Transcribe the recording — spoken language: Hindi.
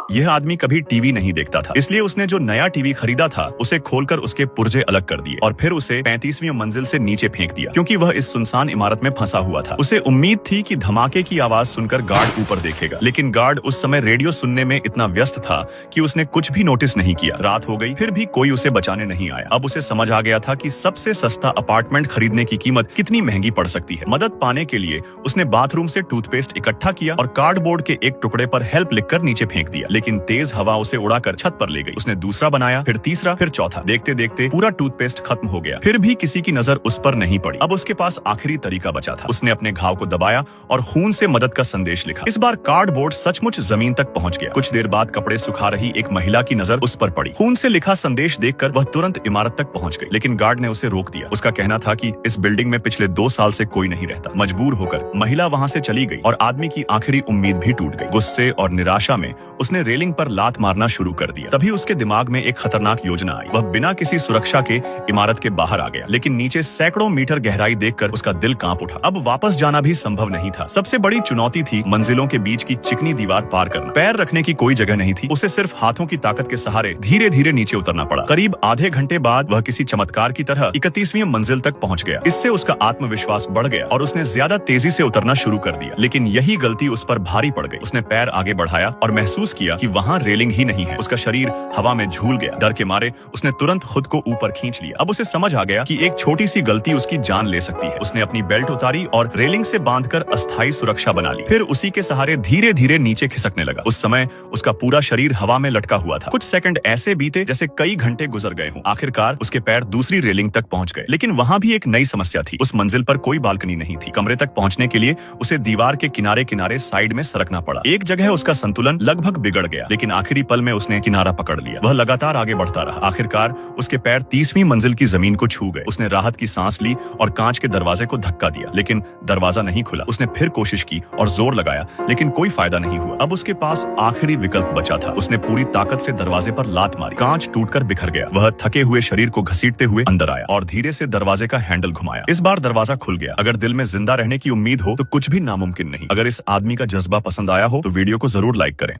यह आदमी कभी टीवी नहीं देखता था, इसलिए उसने जो नया टीवी खरीदा था उसे खोलकर उसके पुर्जे अलग कर दिए और फिर उसे 35वीं मंजिल से नीचे फेंक दिया, क्योंकि वह इस सुनसान इमारत में फंसा हुआ था। उसे उम्मीद थी कि धमाके की आवाज सुनकर गार्ड ऊपर देखेगा, लेकिन गार्ड उस समय रेडियो सुनने में इतना व्यस्त था कि उसने कुछ भी नोटिस नहीं किया। रात हो गई, फिर भी कोई उसे बचाने नहीं आया। अब उसे समझ आ गया था कि सबसे सस्ता अपार्टमेंट खरीदने की कीमत कितनी महंगी पड़ सकती है। मदद पाने के लिए उसने बाथरूम से टूथपेस्ट इकट्ठा किया और कार्डबोर्ड के एक टुकड़े पर हेल्प लिखकर नीचे फेंक दिया, लेकिन तेज हवा उसे उड़ाकर छत पर ले गई। उसने दूसरा बनाया, फिर तीसरा, फिर चौथा। देखते देखते पूरा टूथपेस्ट खत्म हो गया, फिर भी किसी की नजर उस पर नहीं पड़ी। अब उसके पास आखिरी तरीका बचा था। उसने अपने घाव को दबाया और खून से मदद का संदेश लिखा। इस बार कार्डबोर्ड सचमुच जमीन तक पहुंच गया। कुछ देर बाद कपड़े सुखा रही एक महिला की नजर उस पर पड़ी। खून से लिखा संदेश देखकर वह तुरंत इमारत तक पहुंच गई, लेकिन गार्ड ने उसे रोक दिया। उसका कहना था कि इस बिल्डिंग में पिछले 2 साल से कोई नहीं रहता। मजबूर होकर महिला वहां से चली गई और आदमी की आखिरी उम्मीद भी टूट गई। गुस्से और निराशा में उसने रेलिंग पर लात मारना शुरू कर दिया। तभी उसके दिमाग में एक खतरनाक योजना आई। वह बिना किसी सुरक्षा के इमारत के बाहर आ गया, लेकिन नीचे सैकड़ों मीटर गहराई देखकर उसका दिल कांप उठा। अब वापस जाना भी संभव नहीं था। सबसे बड़ी चुनौती थी मंजिलों के बीच की चिकनी दीवार पार करना। पैर रखने की कोई जगह नहीं थी। उसे सिर्फ हाथों की ताकत के सहारे धीरे धीरे नीचे उतरना पड़ा। करीब आधे घंटे बाद वह किसी चमत्कार की तरह 31वीं मंजिल तक पहुंच गया। इससे उसका आत्मविश्वास बढ़ गया और उसने ज्यादा तेजी से उतरना शुरू कर दिया, लेकिन यही गलती उस पर भारी पड़ गई। उसने पैर आगे बढ़ाया और महसूस किया कि वहां रेलिंग ही नहीं है। उसका शरीर हवा में झूल गया। डर के मारे उसने तुरंत खुद को ऊपर खींच लिया। अब उसे समझ आ गया कि एक छोटी सी गलती उसकी जान ले सकती है। उसने अपनी बेल्ट उतारी और रेलिंग से बांधकर अस्थायी सुरक्षा बना ली। फिर उसी के सहारे धीरे धीरे नीचे खिसकने लगा। उस समय उसका पूरा शरीर हवा में लटका हुआ था। कुछ सेकंड ऐसे बीते जैसे कई घंटे गुजर गए हों। आखिरकार उसके पैर दूसरी रेलिंग तक पहुंच गए, लेकिन वहां भी एक नई समस्या थी। उस मंजिल पर कोई बालकनी नहीं थी। कमरे तक पहुंचने के लिए उसे दीवार के किनारे किनारे साइड में सरकना पड़ा। एक जगह उसका संतुलन लगभग बिगड़ गया, लेकिन आखिरी पल में उसने किनारा पकड़ लिया। वह लगातार आगे बढ़ता रहा। आखिरकार उसके पैर 30वीं मंजिल की जमीन को छू गए। उसने राहत की सांस ली और कांच के दरवाजे को धक्का दिया, लेकिन दरवाजा नहीं खुला। उसने फिर कोशिश की और जोर लगाया, लेकिन कोई फायदा नहीं हुआ। अब उसके पास आखिरी विकल्प बचा था। उसने पूरी ताकत से दरवाजे पर लात मारी। कांच टूटकर बिखर गया। वह थके हुए शरीर को घसीटते हुए अंदर आया और धीरे से दरवाजे का हैंडल घुमाया। इस बार दरवाजा खुल गया। अगर दिल में जिंदा रहने की उम्मीद हो तो कुछ भी नामुमकिन नहीं। अगर इस आदमी का जज्बा पसंद आया हो तो वीडियो को जरूर लाइक करें।